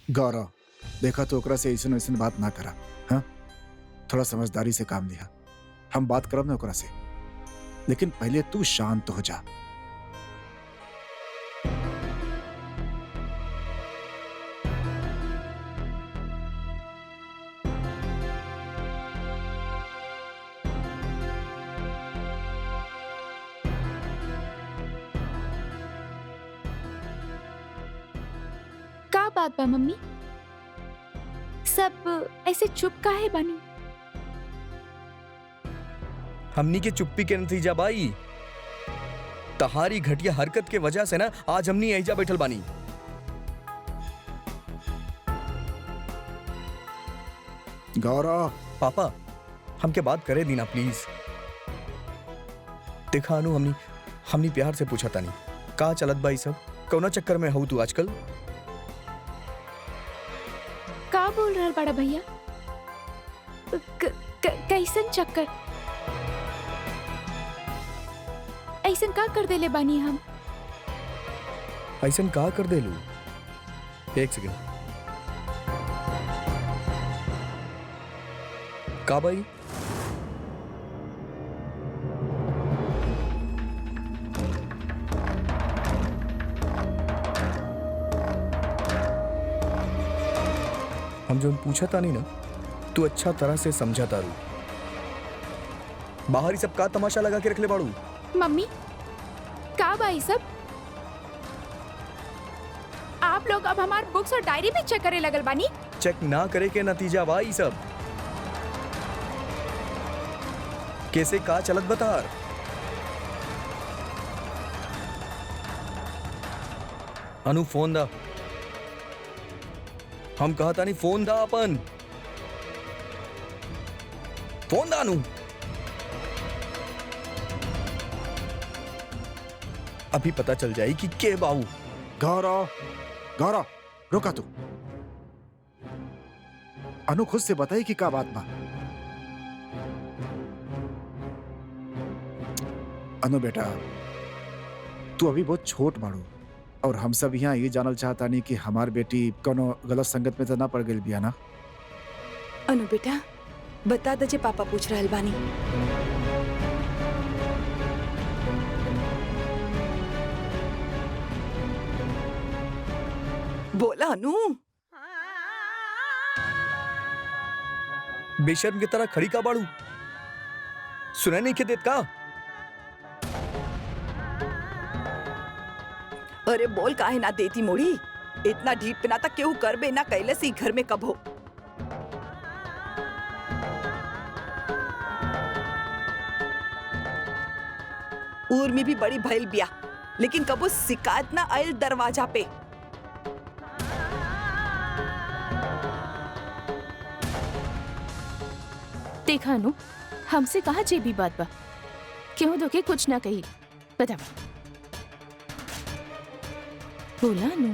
गौरव, देखा तो ओकरा से ऐसन वैसन बात ना करा। हाँ, थोड़ा समझदारी से काम लिया। हम बात करब ना ओकरा से, लेकिन पहले तू शांत हो जा। का बात बा मम्मी? सब ऐसे चुप काहे बानी? हमनी के चुप्पी के नतीजा बाई तहारी घटिया हरकत के वजह से ना आज हमनी ऐजा बैठल बानी। गौरव, पापा हमके बात करे दीना प्लीज। देखा अनु, हमनी प्यार से पूछा तानी का चलत बाई सब, कौना चक्कर में हूँ तू आजकल? का बोल रहा बड़ा भैया? कैसन चक्कर? ऐसन का कर देले बानी हम? ऐसन का कर दे लू? एक सेकंड। का भाई? हम जो पूछा था नहीं ना, तू अच्छा तरह से समझा तारू। बाहर ही सब का तमाशा लगा के रख ले बाड़ू। मम्मी, का भाई सब? आप लोग अब हमार बुक्स और डायरी भी चेक करे लगल बानी? चेक ना करे के नतीजा भाई सब। कैसे का चलत बतार? अनु फोन दा। हम कहता नहीं फोन दा अपन। फोन दा अनु। अभी पता चल जाए कि के बाऊ। गौरव, गौरव, रुका तू। अनु खुद से बताई कि का बात बा। अनु बेटा, तू अभी बहुत छोट बाड़ू और हम सब यहाँ ये जानल चाहता नहीं कि हमार बेटी कोनो गलत संगत में तो ना पड़ गई बिया ना? अनु बेटा, बता दे, पापा पूछ रहल बानी। बोला अनु। बेशर्म की तरह खड़ी का बाड़ू? सुनाई नहीं के देत का? अरे बोल काहे ना देती मोड़ी। इतना ढीठ पिना तक केहू करबे ना कैले सी घर में कब हो। उर्मी भी बड़ी भइल बिया, लेकिन कबो शिकायत ना आयल दरवाजा पे। देखा नु, हमसे कहा जे भी बात बा, क्यों धोखे कुछ ना कही। बता बोला नु।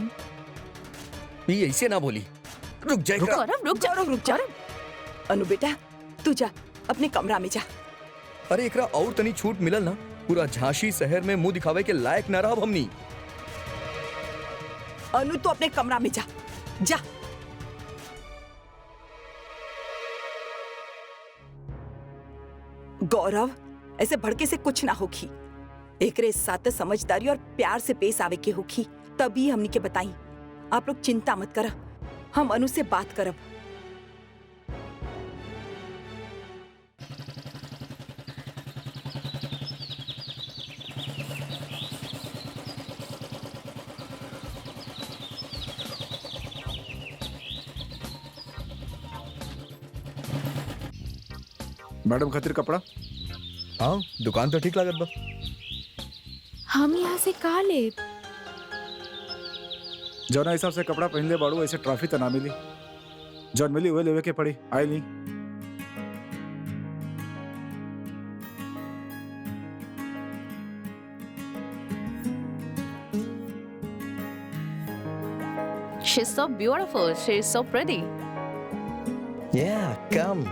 ये ऐसे ना बोली। रुक जा। गौरव रुक जा। रुक जा। अनु बेटा, तू जा अपने कमरा में जा। अरे एकरा और तनी छूट मिलल ना, पूरा झांसी शहर में मुंह दिखावे के लायक ना रहब हमनी। अनु तो अपने कमरा में जा। जा। गौरव, ऐसे भड़के से कुछ ना होगी। एकरे साथ समझदारी और प्यार से पेश आवे के होगी, तभी हमनी के बताई। आप लोग चिंता मत कर, हम अनु से बात करब। मैडम खातिर कपड़ा? हाँ, दुकान तो ठीक लागत बा। हम यहाँ से का ले? जौना हिसाब से कपड़ा पहन ले बाड़ू, ऐसे ट्रॉफी तो ना मिली। जौन मिली हुए लेवे के पड़ी। आई नहीं। She's so beautiful. She's so pretty. Yeah, come.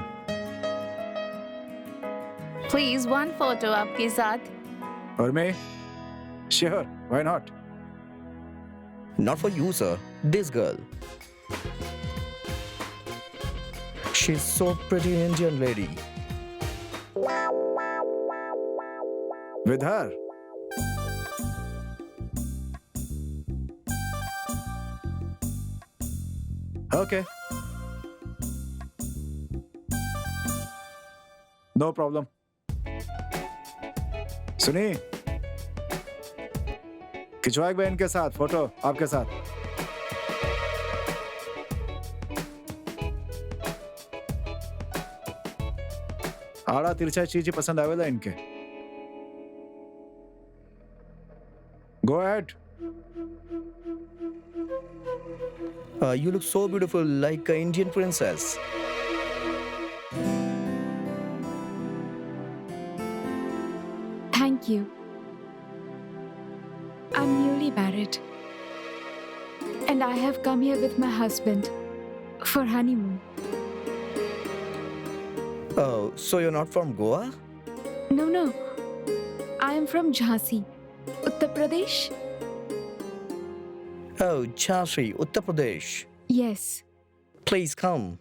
Please, one photo आपके साथ. और मैं? Sure, why not? Not for you, sir. This girl. She's so pretty Indian lady. With her. Okay. No problem. सुनिए, खिंचवाएं बहन के साथ फोटो आपके साथ. आड़ा तिरछा चीज पसंद आवेला इनके. Go ahead. You look so beautiful, like an Indian princess. Thank you. I'm newly married. And I have come here with my husband for honeymoon. Oh, so you're not from Goa? No. I am from Jhansi, Uttar Pradesh. Oh, Jhansi, Uttar Pradesh. Yes. Please come.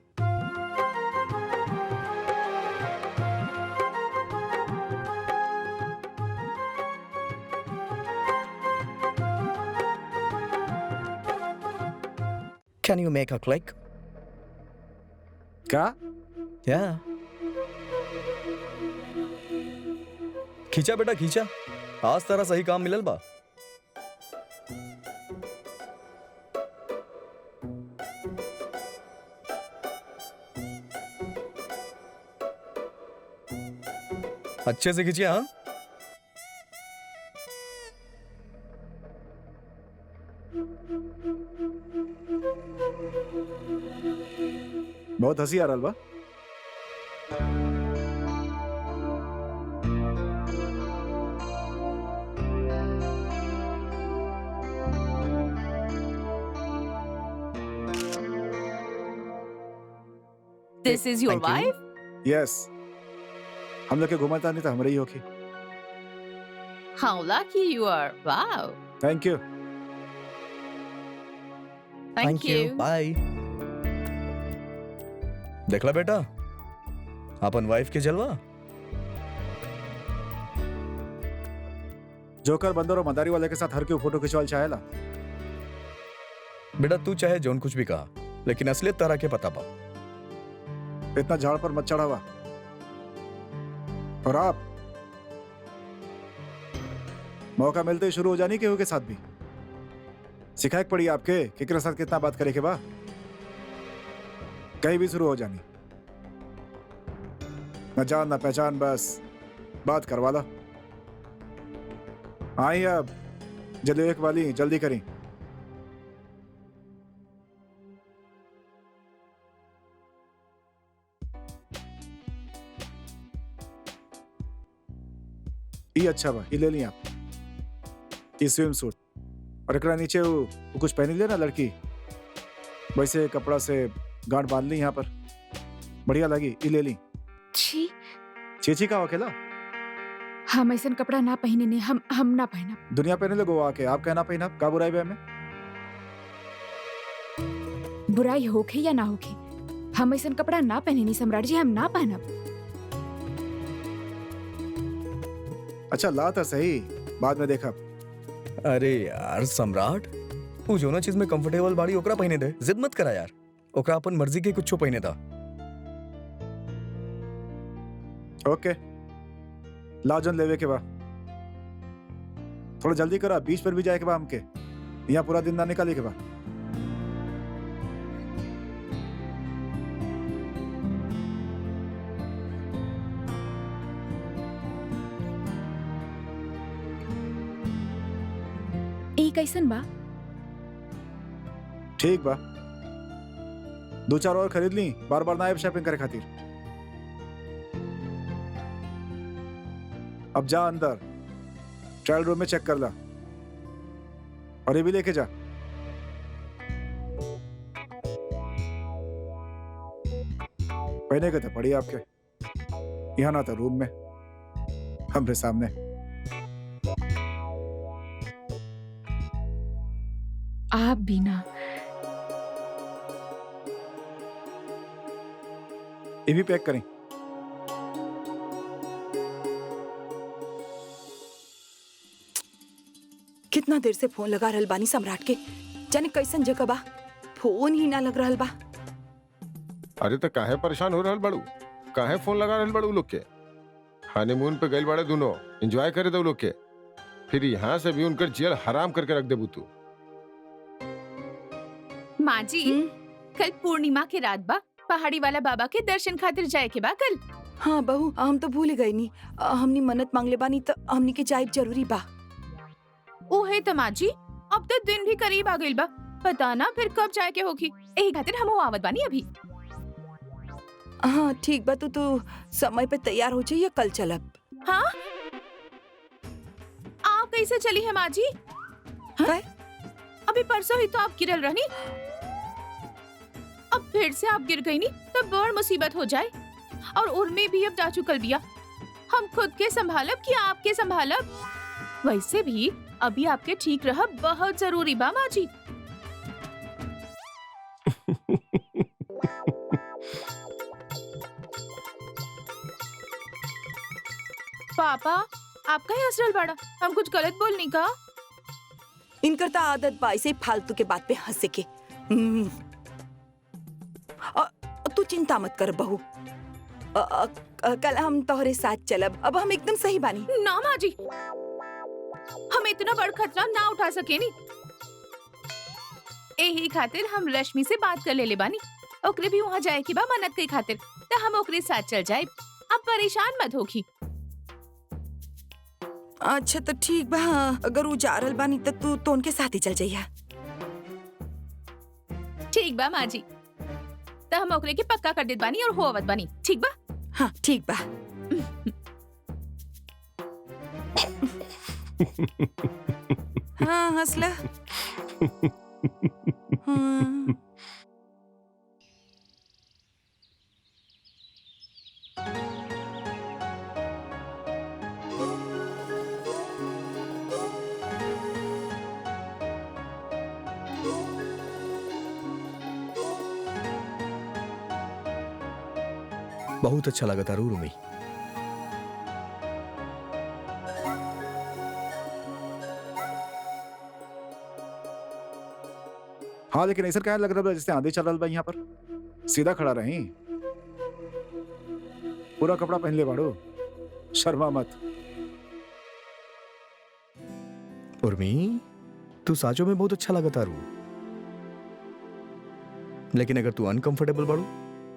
Can you make a click? क्या? Yeah. खींचा बेटा खींचा. आज तारा सही काम मिलल बा. अच्छे से खींचिए. हाँ, बहुत हंसी आ रहा बा. This is your Thank you. wife? Yes. हम लोग के घुमाता नहीं था हमारे ही होगी. How lucky you are. Wow. Thank you. Thank you. Bye. देखला बेटा, अपन वाइफ के जलवा. जोकर बंदर और मदारी वाले के साथ हर क्यों फोटो खिंचवाल चाहेला. बेटा तू चाहे जोन कुछ भी कहा, लेकिन असलियत तारा के पता पा. इतना झाड़ पर मत चढ़ावा. और आप मौका मिलते ही शुरू हो जानी केहू के साथ भी. सिखाए पड़ी आपके केकरे साथ कितना बात करे के बा. कहीं भी शुरू हो जानी. न जान न पहचान, बस बात करवा ला. आई अब जल्दी एक वाली जल्दी करी. ये अच्छा बा, ये ले ली आप. ये स्विम सूट और एकरा नीचे वो कुछ पहनी ले ना लड़की, वैसे कपड़ा से गांठ बांध ली यहाँ पर. बढ़िया लगी, ये ले ली. छी, चीची का अकेला हम ऐसा कपड़ा ना पहने ने, हम ना पहनब. दुनिया पहने लगो आके, आप कहना पहना का बुराई बे में. बुराई होखे या ना होखे, हम ऐसा कपड़ा ना पहने नहीं सम्राट जी, हम ना पहनब. अच्छा ला तो सही, बाद में देखा. अरे यार सम्राट, तू जो ना चीज में कंफर्टेबल बाड़ी ओकरा पहने दे. जिद मत करा यार, ओकरा अपन मर्जी के कुछ पहने था. ओके, लाजन लेवे के बा. थोड़ा जल्दी करा, बीच पर भी जाए के बा हमके. यहाँ पूरा दिन ना निकाले के बा. ई कैसन बा? ठीक बा. दो चार और खरीद ली, बार बार ना शॉपिंग करे खातिर. अब जा अंदर, ट्रायल रूम में चेक कर ला. और ये भी लेके जा. पहने के तो पड़ी आपके. यहाँ ना था रूम में, हमरे सामने. आप भी ना. ये भी पैक करें। कितना देर से फोन लगा रहल बानी सम्राट के, जाने कैसन जगह बा, फोन ही ना लग रहल बा। अरे तो काहे परेशान हो रहल बड़ू, काहे फोन लगा रहल बड़ू लोग के? हनीमून पे गइल बड़े दोनों, एंजॉय करे दो लोग के, फिर यहाँ से भी उनकर जेल हराम करके रख देबू तू। माँ जी, कल पूर्णिमा के रात बा, पहाड़ी वाला बाबा के दर्शन खातिर जाए के बा कल। हाँ बहू, हम तो भूल गई नी, हमनी मन्नत मांगले बानी तो हमनी के जाइब जरूरी बा। ओहे तो माँ जी, अब तो दिन भी करीब आ गइल बा, पता ना फिर कब जाए के होगी। एही खातिर हम आवत बानी अभी। हाँ ठीक बा, तू समय पे तैयार हो जाइए, कल चलब। हाँ, आप कैसे चली है माँ जी? हाँ? अभी परसों ही तो आप गिरल रहनी, अब फिर से आप गिर गई नी तो बड़ मुसीबत हो जाए। और उर्मी भी अब जा चुकल बिया, हम खुद के संभालब कि आपके संभालब? वैसे भी अभी आपके ठीक रह बहुत जरूरी बा माँ जी। पापा, आपका ही असरल बड़ा, हम कुछ गलत बोलनी का? इनकर तो आदत बा ऐसे फालतू के बात पे हंसे के। तू चिंता मत कर बहू, कल हम तोहरे साथ चलब, अब हम एकदम सही बानी। ना माँ जी, हम इतना बड़ खतरा ना उठा सके नी। यही खातिर हम रश्मि से बात कर ले बानी, ओकरे भी वहाँ जाए के बा मन्नत के खातिर, तो हम ओकरे साथ चल जाए। अब परेशान मत होखी। अच्छा तो ठीक बा, अगर वो जा रहल बानी तो तू तो उनके साथ ही चल जाइया। ठीक बा माँ जी, तो हम ओकरे के पक्का कर देत बानी और होवत बानी, ठीक बा? हाँ ठीक बा। हाँ हंसला। हाँ। बहुत अच्छा लगा था रूमी। हाँ लेकिन ऐसा क्या लग रहा है जैसे आंधी चल रहा बा यहाँ पर? सीधा खड़ा रही, पूरा कपड़ा पहन ले बाड़ू, शर्मा मत। उर्मी, तू साजो में बहुत अच्छा लगा था रू, लेकिन अगर तू अनकंफर्टेबल बाड़ू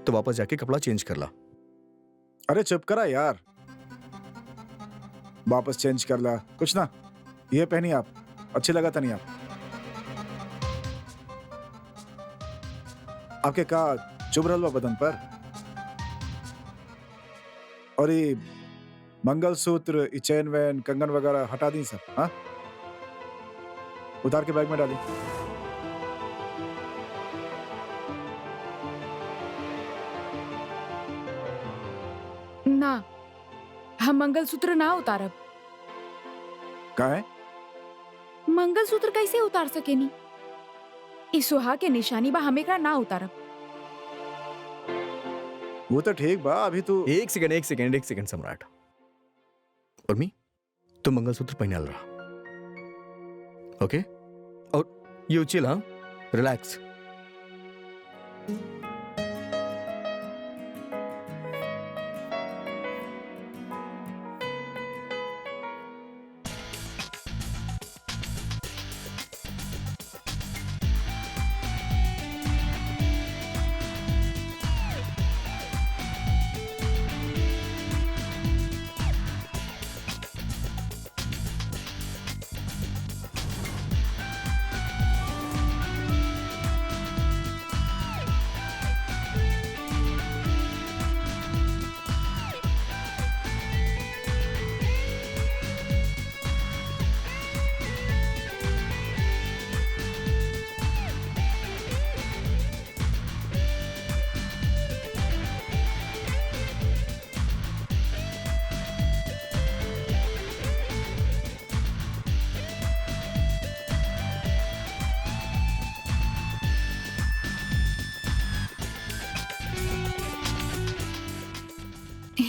तो वापस जाके कपड़ा चेंज कर ला। अरे चुप करा यार, वापस चेंज कर ला कुछ ना, ये पहनी आप, अच्छी लगा था नहीं आप? आपके का चुभ रहल बा बदन पर? और ये मंगलसूत्र, ये चैन वैन, कंगन वगैरह हटा दी सब, हाँ उतार के बैग में डाली। ना, हम मंगलसूत्र ना उतारब। कहाँ है? मंगलसूत्र कैसे उतार सकेनी? ई सुहा के निशानी बा, हम एकरा ना उतारब। वो तो ठीक बा, अभी तू एक सेकंड सम्राट। उर्मी, तुम मंगलसूत्र पहनाल रहा, ओके? और यू चिल, हाँ, रिलैक्स।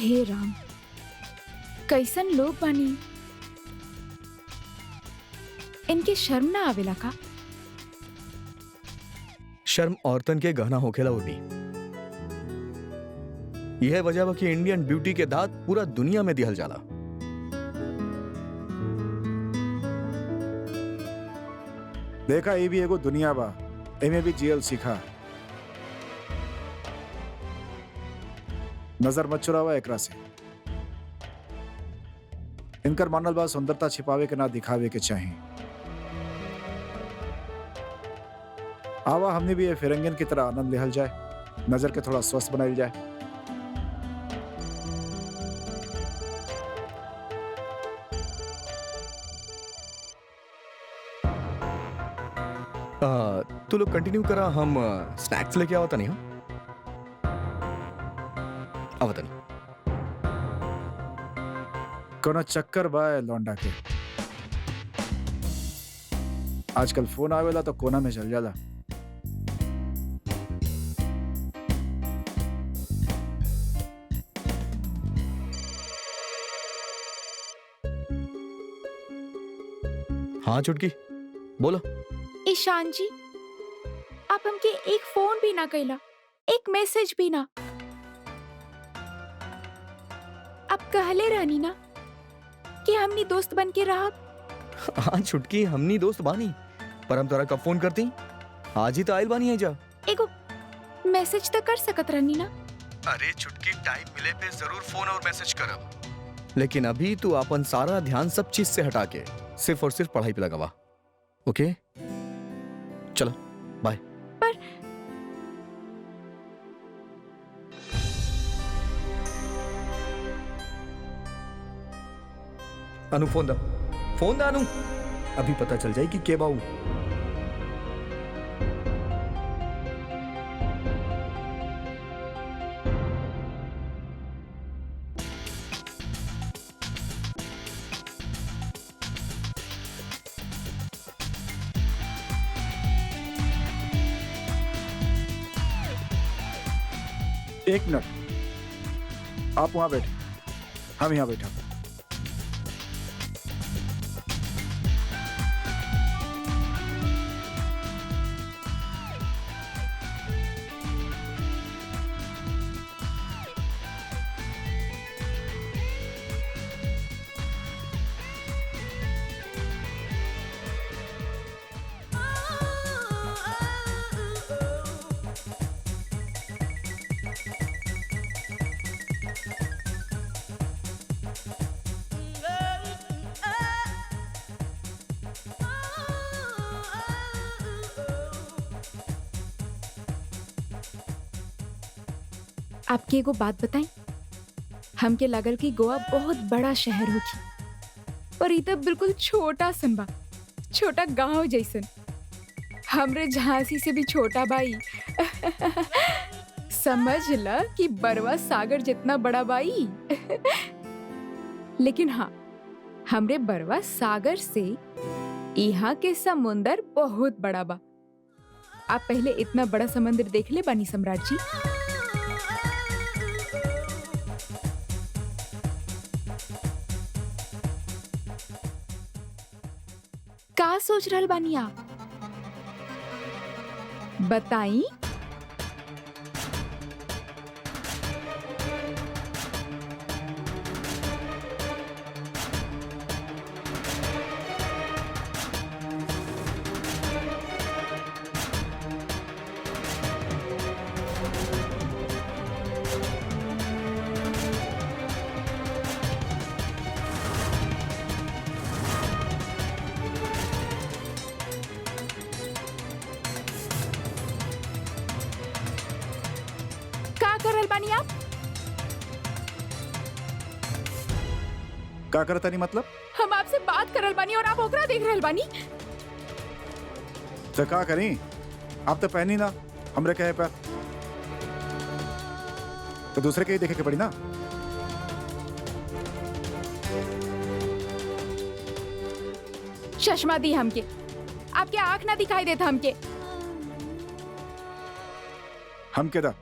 हे राम, कैसन लोग बानी, इनके शर्म ना आवेला का? शर्म औरतन के गहना होखेला उर्मी। यह वजह बा कि इंडियन ब्यूटी के दाद पूरा दुनिया में दिहल जाला। देखा ये भी एगो दुनिया बा, एमे भी जियल सीखा। नजर मत चुरावा एकरा से। इनकर मानल बा सुंदरता छिपावे के ना दिखावे के चाही। आवा हमने भी ये फिरंगिन की तरह आनंद लेहल जाए, नजर के थोड़ा स्वस्थ बनाइल जाए। तू लोग कंटिन्यू करा, हम स्नैक्स लेके आवता नहीं। आवता नहीं। कोनो चक्कर बा ए लौंडा के। आजकल फोन आवेला तो कोना में चल जाला। हाँ चुटकी, बोलो। ईशान जी, आप हमके एक फोन भी ना कैला, एक मैसेज भी ना। आप कहले रहनी ना कि हमनी दोस्त बन के रहा। हाँ छुटकी, हमनी दोस्त बानी, पर हम तोरा कब फोन करती? आज ही तो आयल बानी है जा। एगो मैसेज तो कर सकत रहनी ना। अरे छुटकी, टाइम मिले पे जरूर फोन और मैसेज करब, लेकिन अभी तू अपन सारा ध्यान सब चीज से हटा के सिर्फ और सिर्फ पढ़ाई पे लगावा। ओके, चलो बाय। पर अनु फोन दा, फोन दा अनु, अभी पता चल जाए कि के बाऊ। एक मिनट, आप वहां बैठे, हम यहां बैठा। आपके एगो बात बताएं, हमके लगल कि गोवा बहुत बड़ा शहर होगी, पर ई तो बिल्कुल छोटा सन बा, छोटा गांव जैसन। हमरे झांसी से भी छोटा बाई। समझ ल कि बरवा सागर जितना बड़ा बाई। लेकिन हाँ, हमरे बरवा सागर से यहाँ के समुंदर बहुत बड़ा बा। आप पहले इतना बड़ा समुंदर देख ले बानी सम्राट जी? का सोच रहल बानी आप? बताई। का करता नहीं मतलब? हम आपसे बात करल बानी और आप ओकरा देख रहल बानी। तो का करी? आप तो पहनी ना हमरे कहे पर, तो दूसरे के ही देखे के पड़ी ना। चश्मा दी हमके, आपके आंख ना दिखाई देता हमके। हम के दा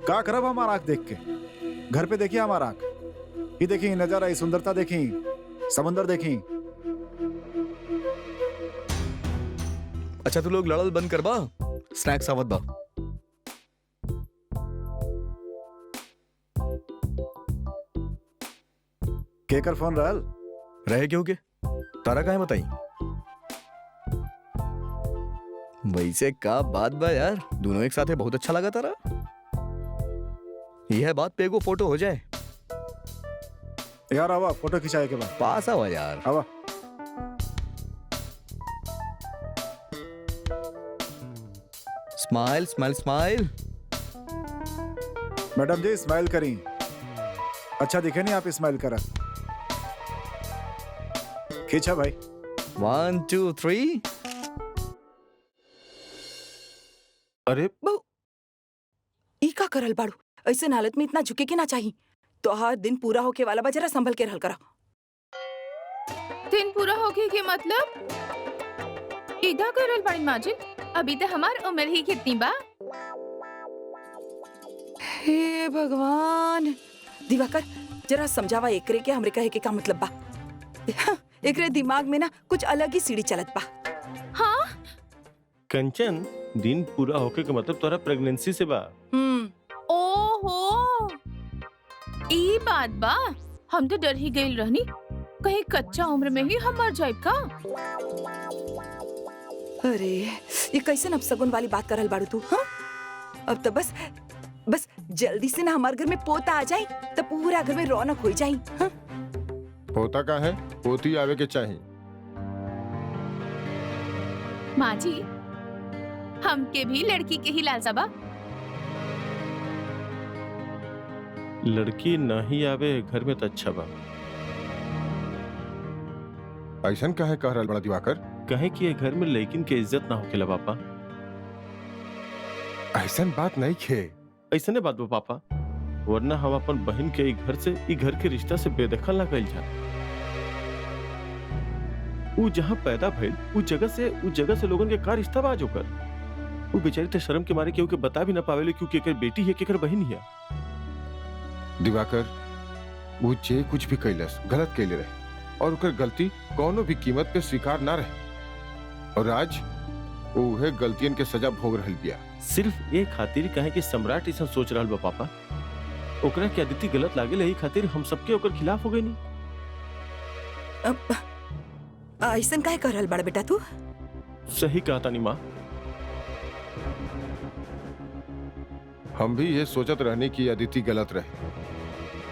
का करब हमार आंख देख के? घर पे देखिए हमार आंख, ये देखी नजारा, ये सुंदरता देखी, समुंदर देखी। अच्छा तू लोग लड़ल बंद कर बा, स्नैक्स आवत बा। केकर फोन रहल? रहे क्यों के तारा काहे बताई? वैसे का बात बा यार, दोनों एक साथ है, बहुत अच्छा लगा तारा। यह बात पे एगो फोटो हो जाए। यार आवा फोटो खिंचाए के बाद। पास आवा यार। आवा। Smile smile smile. मैडम जी स्माइल करी, अच्छा दिखे नहीं आप स्माइल करा। खींचा भाई। 1 2 3। अरे ई का करल बाड़ू? ऐसे हालत में इतना झुके के ना चाहिए। तो हर दिन पूरा होके वाला बा, जरा संभल के रहल करा। दिन पूरा होके के मतलब? इधा करल बाड़ी माजिद, अभी तो हमार उम्र ही कितनी बा? हे भगवान, दिवाकर जरा समझावा एकरे के हमरे कहे के का मतलब बा। एकरे दिमाग में ना कुछ अलग ही सीढ़ी चलत बा। हाँ कंचन, दिन पूरा होके का मतलब तोरा प्रेगनेंसी से बा। ओहो, ई बात बा। हम तो डर ही गइल रहनी, कहीं कच्चा उम्र में ही हम मर जाए का। अरे ये कैसे अपशगुन वाली बात करल बाड़ू तू? हाँ? अब तो बस जल्दी से ना हमारे घर में पोता आ जाए, तो पूरा घर में रौनक हो जाए। हाँ? पोता का है, पोती आवे के चाहिए। माँ जी, हमके भी लड़की के ही लालसा बा। लड़की नहीं आवे घर में तो अच्छा बा। ऐसन काहे कह रहल बड़ा दिवाकर? कहे कि ये घर में लड़किन के इज्जत ना होखेला पापा। ऐसन बात नहीं खे। ऐसने बात बा पापा, वरना हम अपन बहन के घर से ई घर के रिश्ता से बेदखल ना कइल जा। ऊ जहाँ पैदा भइल ऊ जगह से लोगन के का रिश्ता बा जोकर। ऊ बेचारी तो शर्म के मारे केहू के बता भी ना पावेले क्योंकि एकर बेटी है, केकर बहन है। दिवाकर वो जे कुछ भी कैलस गलत कैले रहे और उकर गलती कोनो भी कीमत पे स्वीकार ना रहे, और आज उहे गलतियन के सजा भोग रहल बिया। सिर्फ ये खातिर कहे कि सम्राट ऐसा सोच रहल बा पापा, ओकरा के अदिति गलत लागे यही खातिर हम सबके ओकर खिलाफ हो गए नी। ऐसन काहे कर रहल बड़ा बेटा तू? सही कहा तानी माँ। हम भी ये सोचत रहने की अदिति गलत रहे,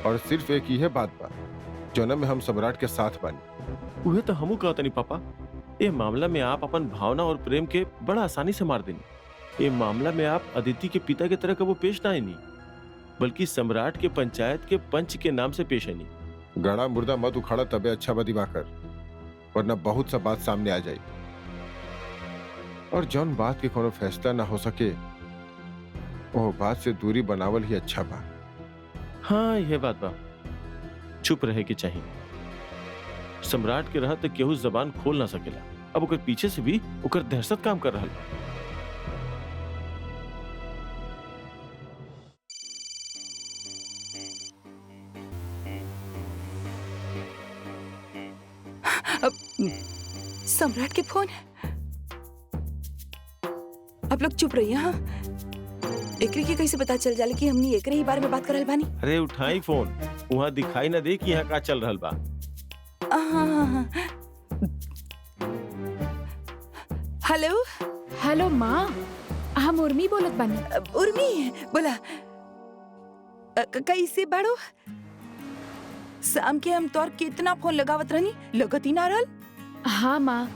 और सिर्फ एक ही है बात बा जौना में हम सम्राट के साथ बानी। उहे तो हमू कहा तानी पापा, ये मामला में आप अपन भावना और प्रेम के बड़ा आसानी से मार देनी। ये मामला में आप अदिति के पिता की तरह कबो पेश ना आईनी, बल्कि सम्राट के पंचायत के पंच के नाम से पेश आईनी। गड़ा मुर्दा मत उखाड़ा तबे अच्छा बा दिवाकर, वरना बहुत सा बात सामने आ जाए, और जौन बात के कोनो फैसला ना हो सके वो बात से दूरी बनावल ही अच्छा बा। हाँ यह बात बा, चुप रहे के चाहिए। सम्राट के रहत केहू जबान खोल ना सकेला। अब ओकर पीछे से भी ओकर दहशत काम कर रहा। सम्राट के फोन। आप लोग चुप रहिए। हाँ, एकरे के कैसे पता चल जाले कि हमनी एकरे ही बारे में बात करल बानी? अरे उठाई फोन, वहाँ दिखाई ना दे कि यहाँ का चल रहल बा। हेलो हेलो माँ, हम उर्मी बोलत बानी। उर्मी बोला। कैसे बाड़ो? शाम के हम तोर कितना फोन लगावत रहनी, लगत ही ना रहल। हाँ माँ,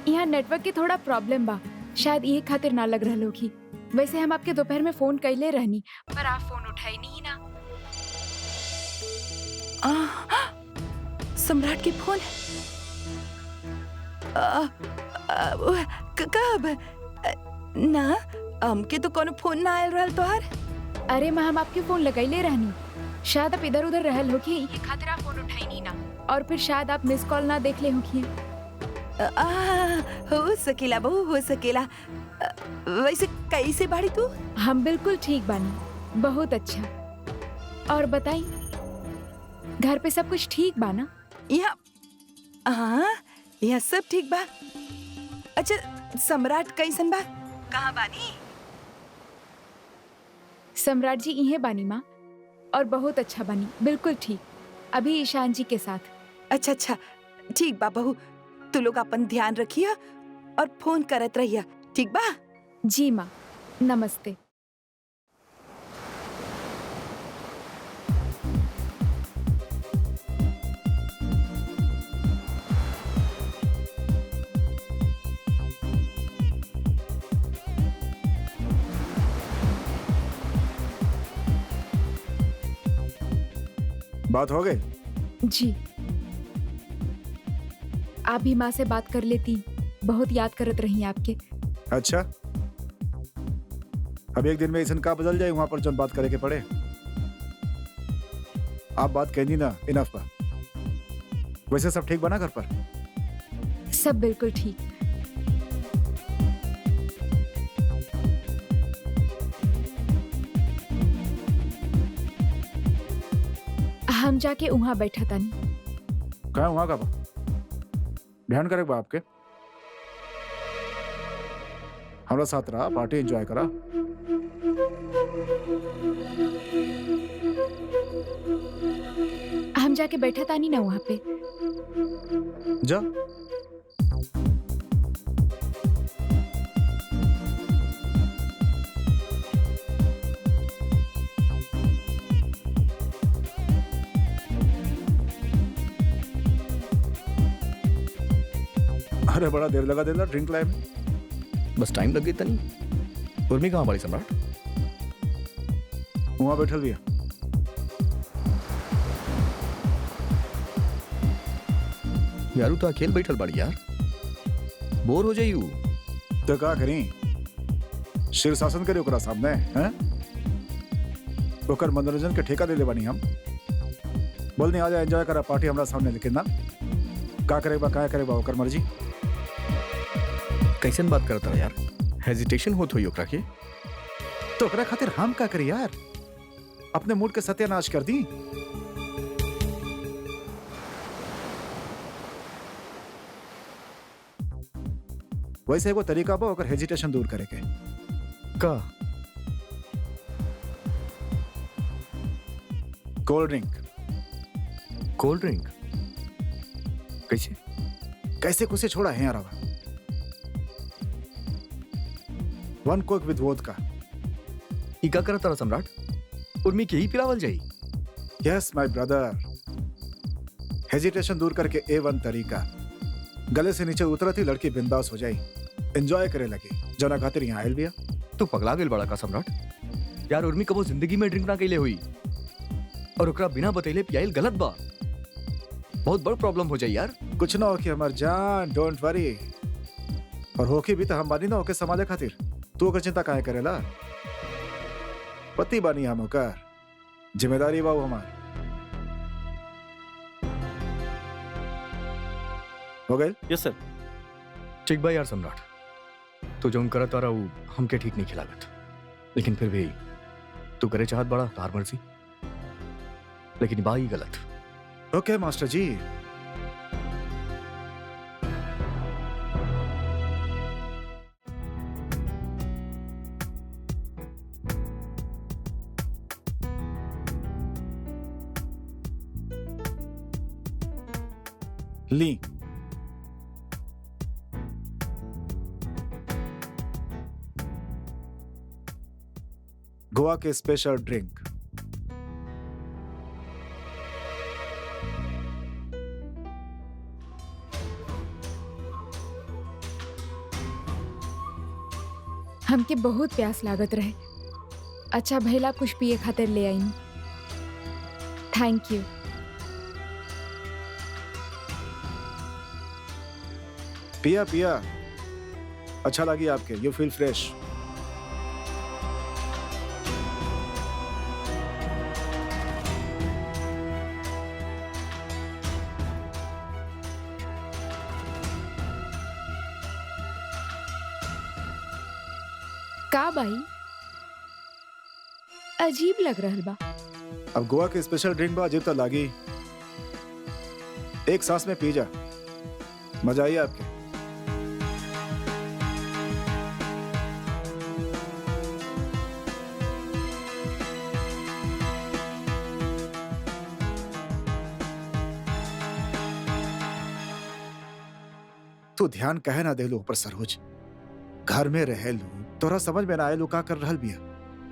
यहाँ नेटवर्क के थोड़ा प्रॉब्लम बा, शायद ये खातिर ना लग रहल होगी। वैसे हम आपके दोपहर में फोन कैले रहनी, पर आप फोन उठाई नहीं ना। सम्राट के फोन कब? ना हमके तो कोनो फोन ना आयल रहल तोहार। अरे माँ, हम आपके फोन लगैले रहनी, शायद आप इधर उधर रहल होगी, ये खातिर आप फोन उठाई नहीं ना, और फिर शायद आप मिस कॉल ना देख ले होगी। हो सकेला बहू, हो सकेला। वैसे कैसे बाड़ी तू? हम बिल्कुल ठीक बानी, बहुत अच्छा। और बताई, घर पे सब कुछ ठीक बा ना? यहाँ हाँ, यहाँ सब ठीक बा। अच्छा, सम्राट कैसन बा? कहाँ बानी? सम्राट जी इहे बानी माँ, और बहुत अच्छा बानी, बिल्कुल ठीक। अभी ईशान जी के साथ। अच्छा अच्छा, ठीक बा बहू। तू लोग अपन ध्यान रखिया और फोन करत रहिया, ठीक बा? जी माँ, नमस्ते। बात हो गई? जी, आप भी माँ से बात कर लेती, बहुत याद करत रही आपके। अच्छा, अब एक दिन में ऐसा का बदल जाए वहां पर जब बात करे के पड़े। आप बात कहनी ना, इनफ बा। वैसे सब ठीक बना घर पर? सब बिल्कुल ठीक। हम जाके वहाँ बैठा तानी। कहा वहां का बा? ध्यान करे बा आपके। हमारा साथ रहा, पार्टी एंजॉय करा। हम जाके बैठा तानी ना वहाँ पे। जा। अरे बड़ा देर लगा देला ड्रिंक लाए में। बस टाइम लग गई तनी। उर्मी कहाँ पड़ी सम्राट? वहां बैठल दिया। यारू तो अकेले बैठल बाड़ी यार, बोर हो जाइयू। तो का करी, शीर्षासन करे ओकरा सामने हैं? ओकर मनोरंजन के ठेका दे ले बानी हम। बोलने आ जा, एंजॉय करा पार्टी हमरा सामने, लेकिन ना का करे बा ओकर मर्जी। कैसन बात करता यार, हेजिटेशन होत होई ओकरा के। तो ओकरा खातिर हम का करी यार, अपने मूड के सत्यानाश कर दी। वैसे एगो तरीका बा ओकर हेजिटेशन दूर करे के। का? Cold drink. Cold drink? कैसे? कैसे कुसे छोड़ा है यार। अब वन कोक विद वोदका। ई का करता रहा सम्राट? उर्मी के ही पिलावल जाई? यस माय ब्रदर, हेजिटेशन दूर करके A1 तरीका। गले से नीचे उतरत ही लड़की बिंदास हो जाई, एंजॉय करे लगी। जना खातिर यहाँ आयल बिया। तू पगला गेल बड़ा का सम्राट? यार उर्मी कबो जिंदगी में ड्रिंक ना कैले हुई, और ओकरा बिना बतैले पियाइल गलत बा। बहुत बड़ प्रॉब्लम हो जाई यार। कुछ ना होके हमार जान, डोंट वरी। और होके भी तो हम बानी ना ओके संभाले खातिर। तू ओकर चिंता काहे करेला? पति बानी हम ओकर, जिम्मेदारी बा वो हमार। हो गए? यस सर। ठीक बा यार सम्राट, तू जो करत आ रहा वो हमके ठीक नहीं खिलागत, लेकिन फिर भी तू करे चाहत बड़ा तार मर्जी, लेकिन बा ही गलत। ओके मास्टर जी। ली। गोवा के स्पेशल ड्रिंक। हमके बहुत प्यास लागत रहे। अच्छा भैला कुछ पिए खातिर ले आई। Thank you. पिया पिया, अच्छा लगी आपके। You feel fresh. का भाई अजीब लग रहल बा। अब गोवा के स्पेशल ड्रिंक बा, अजीब तो लागी। एक सांस में पी जा, मजा आई आपके। तू ध्यान कहे ना दे लो ऊपर सरोज, घर में रहे लो, तोरा समझ में ना आए लो का कर रहल बिया,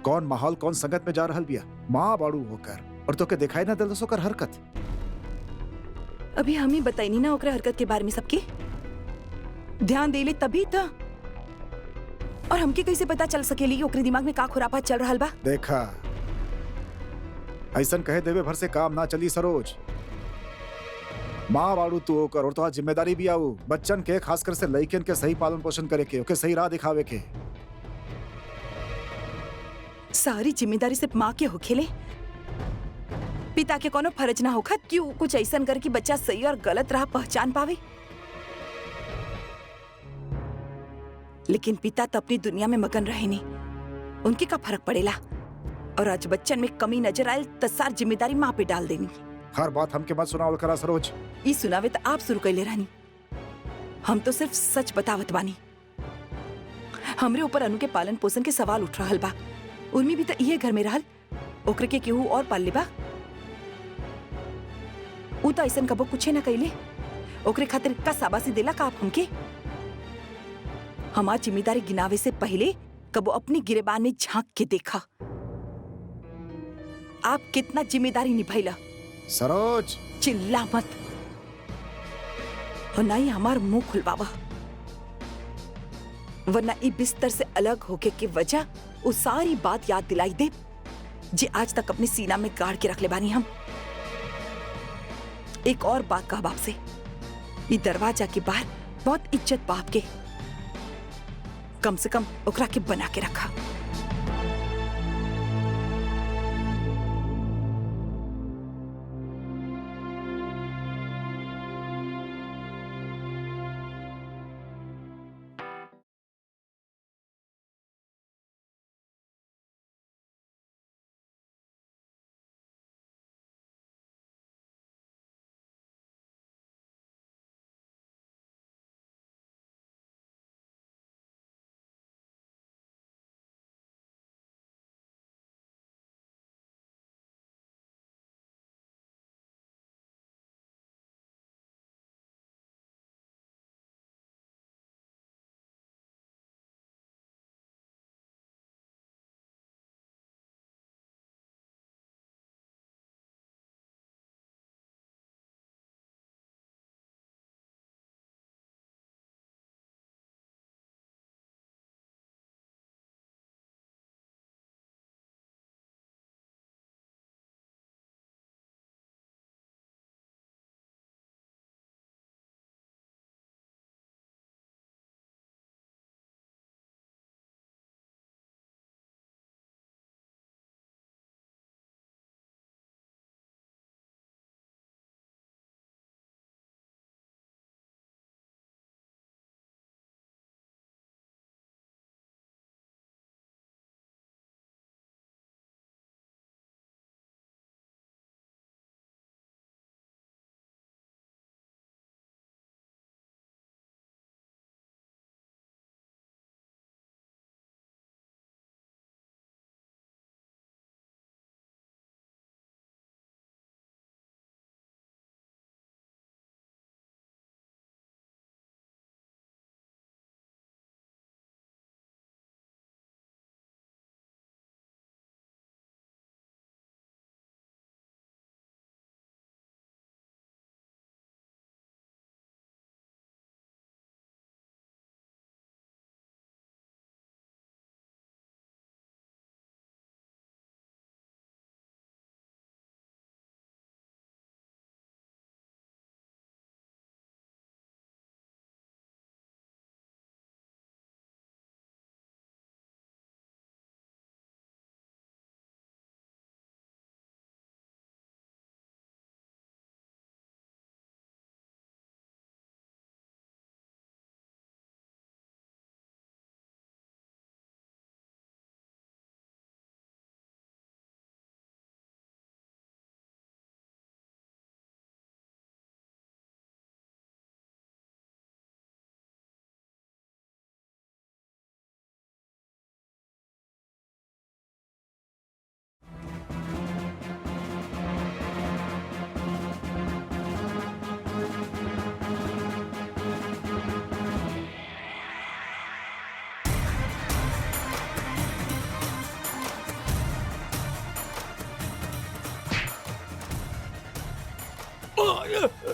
कौन माहौल कौन संगत में जा रहल बिया। माँ बाड़ू होकर और तोके दिखाई ना दे सोकर हरकत। अभी हम ही बताई ना ओकरा हरकत के बारे में सबके, ध्यान दे ले तभी तो। और हमके कैसे पता चल सकेली ओकरे दिमाग में का खुरापात चल रहल बा। देखा, ऐसन कहे देवे भर से काम ना चली सरोज। माँ बाड़ू तू होकर और तो जिम्मेदारी भी आऊ बच्चन के, खासकर से लड़कियन के सही पालन पोषण करे के, ओके सही राह दिखावे के। सारी जिम्मेदारी सिर्फ माँ के होखेले, पिता के कोनो फर्ज ना होखत क्यों कुछ ऐसा कर कि बच्चा सही और गलत राह पहचान पावे। लेकिन पिता तो अपनी दुनिया में मगन रहे नहीं, उनके का फर्क पड़ेला। और आज बच्चन में कमी नजर आयल तो सारी जिम्मेदारी माँ पे डाल देनी। हर बात हमके मत सुनावल करा सरोज। ई सुनावे तो आप शुरू कैले रहनी, हम तो सिर्फ सच बतावत बानी। हमरे ऊपर अनु के पालन पोषण के सवाल उठ रहल बा। उर्मी भी तो इहे घर में रहल, ओकरे के केहू और पाल ले बा। ऊ तो ऐसा कबो कुछ ना कैले, ओकरे खातिर का शाबाशी देला का आप हमके। हमार जिम्मेदारी गिनावे से पहले कबो अपनी गिरेबान में झांक के देखा, आप कितना जिम्मेदारी निभाइला। सरोज चिल्ला मत, और ना ही हमार मुंह खुलवावा, वरना ई बिस्तर से अलग होके की वजह वो सारी बात याद दिलाई दे जे आज तक अपने सीना में गाड़ के रख ले बानी हम। एक और बात कहा बाप से, ये दरवाजा के बाहर बहुत इज्जत बाप के, कम से कम ओकरा के बना के रखा।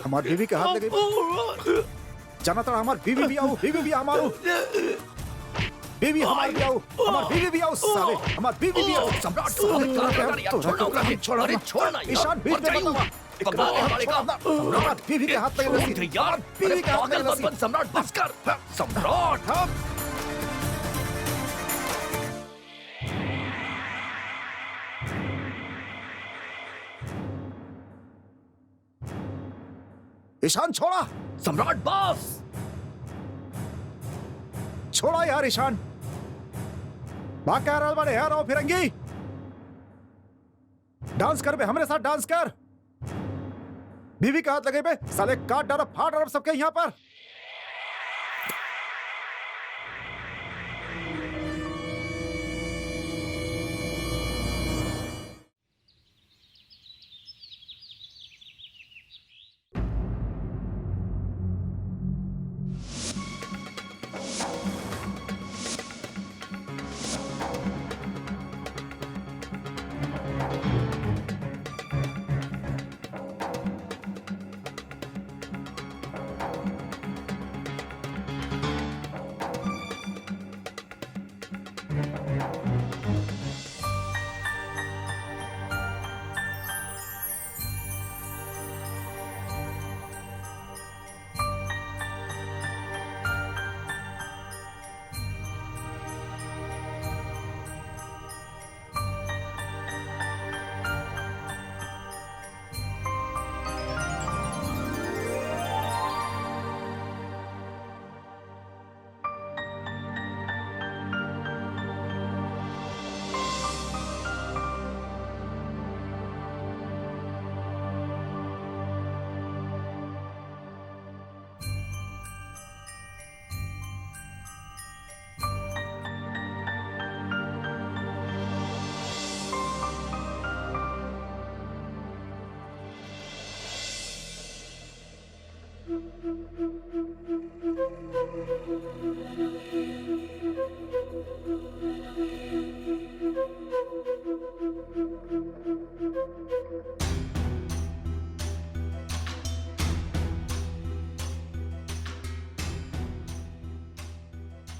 हमार बीवी के हाथ लगे जाना था हमार बीवी भी आओ, बीवी भी हमारो, बीवी हमार भी आओ, हमार बीवी भी आओ, साले हमार बीवी भी आओ। सम्राट छोड़ ईशान बीच में हमार बीवी के हाथ लगे यार, बीवी के हाथ लगे। सम्राट बस कर। सम्राट ईशान छोड़ा, सम्राट बस। छोड़ा यार ईशान, भाग क्या रहा बड़े यार। आओ फिरंगी, डांस कर बे, हमारे साथ डांस कर। बीवी का हाथ लगे बे, साले काट डालो, फाड़ डालो सबके यहाँ पर।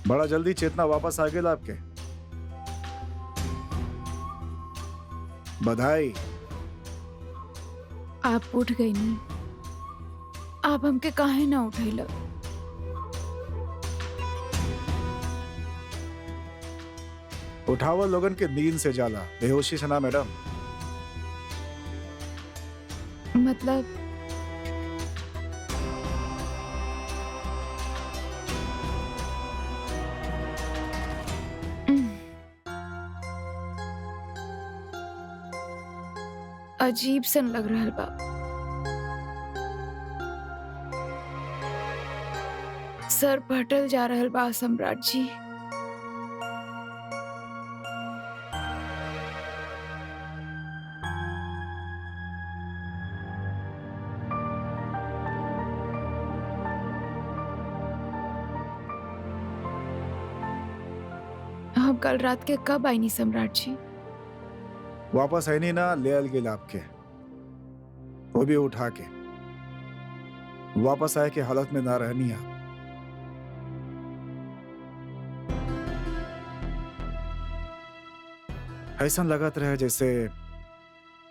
बड़ा जल्दी चेतना वापस आ गया आपके, बधाई। आप उठ गई नहीं, आप हमके काहे ना उठैला। उठावा लोगन के नींद से जाला, बेहोशी से ना मैडम। मतलब अजीब सन लग रहा बा। सर फटल जा रहल बा सम्राट जी। हम कल रात के कब आई नी सम्राट जी? वापस है नहीं ना, ले आल गेल आपके, वो भी उठा के। वापस आए के हालत में ना रहनी आप। ऐसा लगत रहे जैसे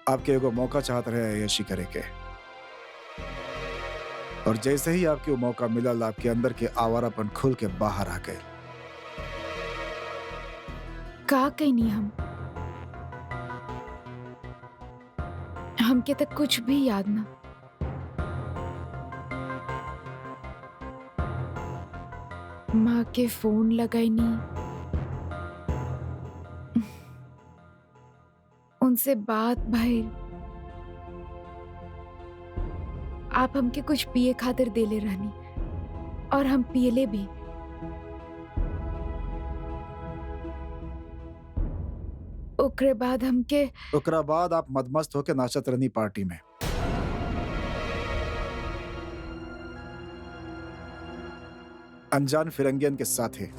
आपके एगो मौका चाहत रहे ऐशी करे के, और जैसे ही आपके वो मौका मिलल, आपके अंदर के आवारापन खुल के बाहर आ गए। का कहनी हमके तक कुछ भी याद ना। माँ के फोन लगाईनी, उनसे बात भइल। आप हमके कुछ पिए खातिर देले रहनी और हम पियले भी। ओकरे बाद आप मदमस्त होके नाचत रहनी पार्टी में। अनजान फिरंगियन के साथ है।